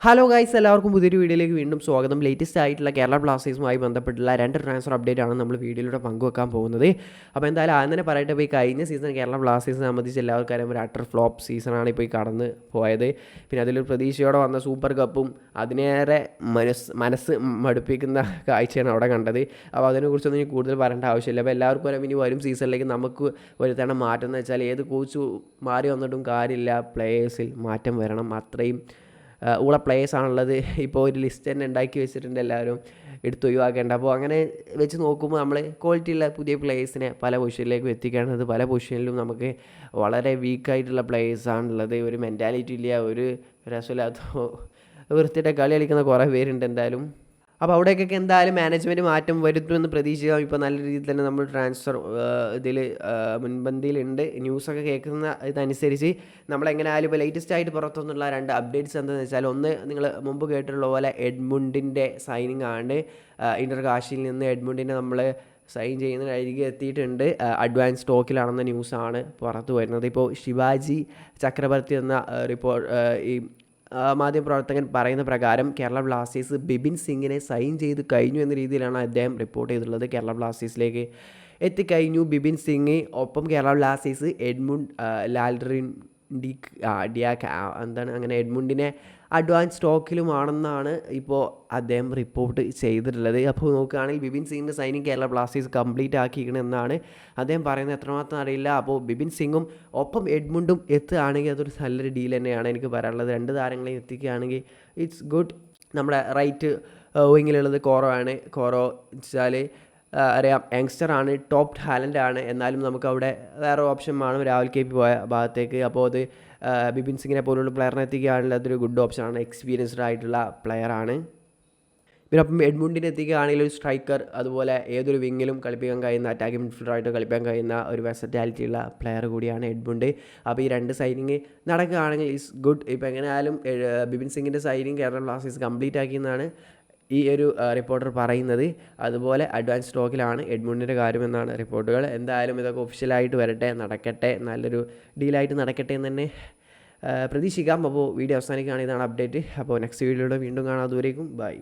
Hello guys, എല്ലാവർക്കും പുതിയൊരു വീഡിയോയിലേക്ക് വീണ്ടും സ്വാഗതം. ലേറ്റസ്റ്റ് ആയിട്ടുള്ള കേരള ബ്ലാസ്റ്റേഴ്സുമായി ബന്ധപ്പെട്ടുള്ള 2 ട്രാൻസ്ഫർ അപ്ഡേറ്റ് ആണ് നമ്മൾ വീഡിയോയിലൂടെ പങ്കുവെക്കാൻ പോകുന്നത്. അപ്പോൾ എന്തായാലും ആദ്യം തന്നെ പറയട്ടെ, ഇപ്പോൾ ഈ കഴിഞ്ഞ സീസൺ കേരള ബ്ലാസ്റ്റേഴ്സിനെ സംബന്ധിച്ച് എല്ലാവർക്കും അറിയാം, ഒരു അട്ടർ ഫ്ലോപ്പ് സീസണാണ് ഇപ്പോൾ ഈ കടന്ന് പോയത്. പിന്നെ അതിലൊരു പ്രതീക്ഷയോടെ വന്ന സൂപ്പർ കപ്പും അതിനേറെ മനസ്സ് മടുപ്പിക്കുന്ന കാഴ്ചയാണ് അവിടെ കണ്ടത്. അപ്പോൾ അതിനെക്കുറിച്ചൊന്നും ഇനി കൂടുതൽ പറയേണ്ട ആവശ്യമില്ല. അപ്പോൾ എല്ലാവർക്കും അറിയാം, ഇനി വരും സീസണിലേക്ക് നമുക്ക് വരുത്തേണ്ട മാറ്റം എന്ന് വെച്ചാൽ ഏത് കോച്ച് മാറി വന്നിട്ടും കാര്യമില്ല, പ്ലേയേഴ്സിൽ മാറ്റം വരണം. അത്രയും ഉള്ള പ്ലേയേഴ്സാണുള്ളത്. ഇപ്പോൾ ഒരു ലിസ്റ്റ് തന്നെ ഉണ്ടാക്കി വെച്ചിട്ടുണ്ട്, എല്ലാവരും എടുത്ത് ഒഴിവാക്കേണ്ട. അപ്പോൾ അങ്ങനെ വെച്ച് നോക്കുമ്പോൾ നമ്മൾ ക്വാളിറ്റിയുള്ള പുതിയ പ്ലേയേഴ്സിനെ പല പൊസിഷനിലേക്കും എത്തിക്കേണ്ടത്. പല പൊസിഷനിലും നമുക്ക് വളരെ വീക്കായിട്ടുള്ള പ്ലേയേഴ്സാണുള്ളത്. ഒരു മെൻറ്റാലിറ്റി ഇല്ല, ഒരു രസമില്ലാത്ത വൃത്തിയുടെ കളി കളിക്കുന്ന കുറേ പേരുണ്ട് എന്തായാലും. അപ്പോൾ അവിടേക്കൊക്കെ എന്തായാലും മാനേജ്മെൻറ്റ് മാറ്റം വരുത്തുമെന്ന് പ്രതീക്ഷിക്കാം. ഇപ്പോൾ നല്ല രീതിയിൽ തന്നെ നമ്മൾ ട്രാൻസ്ഫർ ഇതിൽ മുൻപന്തിയിലുണ്ട്. ന്യൂസൊക്കെ കേൾക്കുന്ന ഇതനുസരിച്ച് നമ്മളെങ്ങനെയായാലും ഇപ്പോൾ ലേറ്റസ്റ്റ് ആയിട്ട് പുറത്തുനിന്നുള്ള 2 അപ്ഡേറ്റ്സ് എന്താണെന്ന് വെച്ചാൽ, ഒന്ന് നിങ്ങൾ മുമ്പ് കേട്ടിട്ടുള്ള പോലെ എഡ്മുണ്ടിൻ്റെ സൈനിങ് ആണ്. ഇൻ്റർ കാശിയിൽ നിന്ന് എഡ്മുണ്ടിനെ നമ്മൾ സൈൻ ചെയ്യുന്ന അരികെ എത്തിയിട്ടുണ്ട്. അഡ്വാൻസ് സ്റ്റോക്കിലാണെന്ന ന്യൂസാണ് പുറത്ത് വരുന്നത്. ഇപ്പോൾ ശിവാജി ചക്രവർത്തി എന്ന ഈ മാധ്യമപ്രവർത്തകൻ പറയുന്ന പ്രകാരം കേരള ബ്ലാസ്റ്റേഴ്സ് ബിബിൻ സിംഗിനെ സൈൻ ചെയ്ത് കഴിഞ്ഞു എന്ന രീതിയിലാണ് അദ്ദേഹം റിപ്പോർട്ട് ചെയ്തിട്ടുള്ളത്. കേരള ബ്ലാസ്റ്റേഴ്സിലേക്ക് എത്തിക്കഴിഞ്ഞു ബിബിൻ സിംഗ്. ഒപ്പം കേരള ബ്ലാസ്റ്റേഴ്സ് എഡ്മുണ്ട് ഡിയാക്ക് എന്താണ് അങ്ങനെ എഡ്മുണ്ടിനെ അഡ്വാൻസ് സ്റ്റോക്കിലുമാണെന്നാണ് ഇപ്പോൾ അദ്ദേഹം റിപ്പോർട്ട് ചെയ്തിട്ടുള്ളത്. അപ്പോൾ നോക്കുകയാണെങ്കിൽ ബിബിൻ സിംഗിൻ്റെ സൈനിങ് കേരള ബ്ലാസ്റ്റേഴ്സ് കംപ്ലീറ്റ് ആക്കിയിരിക്കണമെന്നാണ് അദ്ദേഹം പറയുന്നത്. എത്രമാത്രം അറിയില്ല. അപ്പോൾ ബിബിൻ സിംഗും ഒപ്പം എഡ്മുണ്ടും എത്തുകയാണെങ്കിൽ അതൊരു നല്ലൊരു ഡീൽ തന്നെയാണ് എനിക്ക് പറയാനുള്ളത്. 2 താരങ്ങളെയും എത്തിക്കുകയാണെങ്കിൽ ഇറ്റ്സ് ഗുഡ്. നമ്മുടെ റൈറ്റ് വിങ്ങിലുള്ളത് കോറോ ആണ്. കോറോ വെച്ചാൽ അറിയാം, യങ്സ്റ്ററാണ്, ടോപ്പ് ടാലൻ്റാണ്. എന്നാലും നമുക്കവിടെ വേറെ ഓപ്ഷൻ വേണം, രാഹുൽ കെ പി പോയ ഭാഗത്തേക്ക്. അപ്പോൾ അത് ബിബിൻ സിംഗിനെ പോലുള്ള പ്ലെയറിനെ എത്തിക്കുകയാണെങ്കിൽ അതൊരു ഗുഡ് ഓപ്ഷനാണ്. എക്സ്പീരിയൻസ്ഡ് ആയിട്ടുള്ള പ്ലെയറാണ്. പിന്നെ അപ്പം എഡ്മുണ്ടിനെ എത്തിക്കുകയാണെങ്കിൽ ഒരു സ്ട്രൈക്കർ, അതുപോലെ ഏതൊരു വിങ്ങിലും കളിപ്പിക്കാൻ കഴിയുന്ന, അറ്റാക്കിംഗ് മിഡ്ഫീൽഡറായിട്ട് കളിപ്പിക്കാൻ കഴിയുന്ന ഒരു വെർസറ്റാലിറ്റി ഉള്ള പ്ലെയർ കൂടിയാണ് എഡ്മുണ്ട്. അപ്പോൾ ഈ 2 സൈനിങ് നടക്കുകയാണെങ്കിൽ ഈസ് ഗുഡ്. ഇപ്പോൾ എങ്ങനെയായാലും ബിബിൻ സിംഗിൻ്റെ സൈനിങ് കേരള ബ്ലാസ്റ്റേഴ്സ് കംപ്ലീറ്റ് ആക്കിയെന്നാണ് ഈ ഒരു റിപ്പോർട്ടർ പറയുന്നത്. അതുപോലെ അഡ്വാൻസ് സ്റ്റോക്കിലാണ് എഡ്മുണ്ടിൻ്റെ കാര്യമെന്നാണ് റിപ്പോർട്ടുകൾ. എന്തായാലും ഇതൊക്കെ ഒഫീഷ്യലായിട്ട് വരട്ടെ, നടക്കട്ടെ, നല്ലൊരു ഡീലായിട്ട് നടക്കട്ടെ എന്ന് തന്നെ പ്രതീക്ഷിക്കാം. അപ്പോൾ വീഡിയോ അവസാനിക്കുകയാണ്. ഇതാണ് അപ്ഡേറ്റ്. അപ്പോൾ നെക്സ്റ്റ് വീഡിയോയിലൂടെ വീണ്ടും കാണാം. അതുവരേക്കും ബൈ.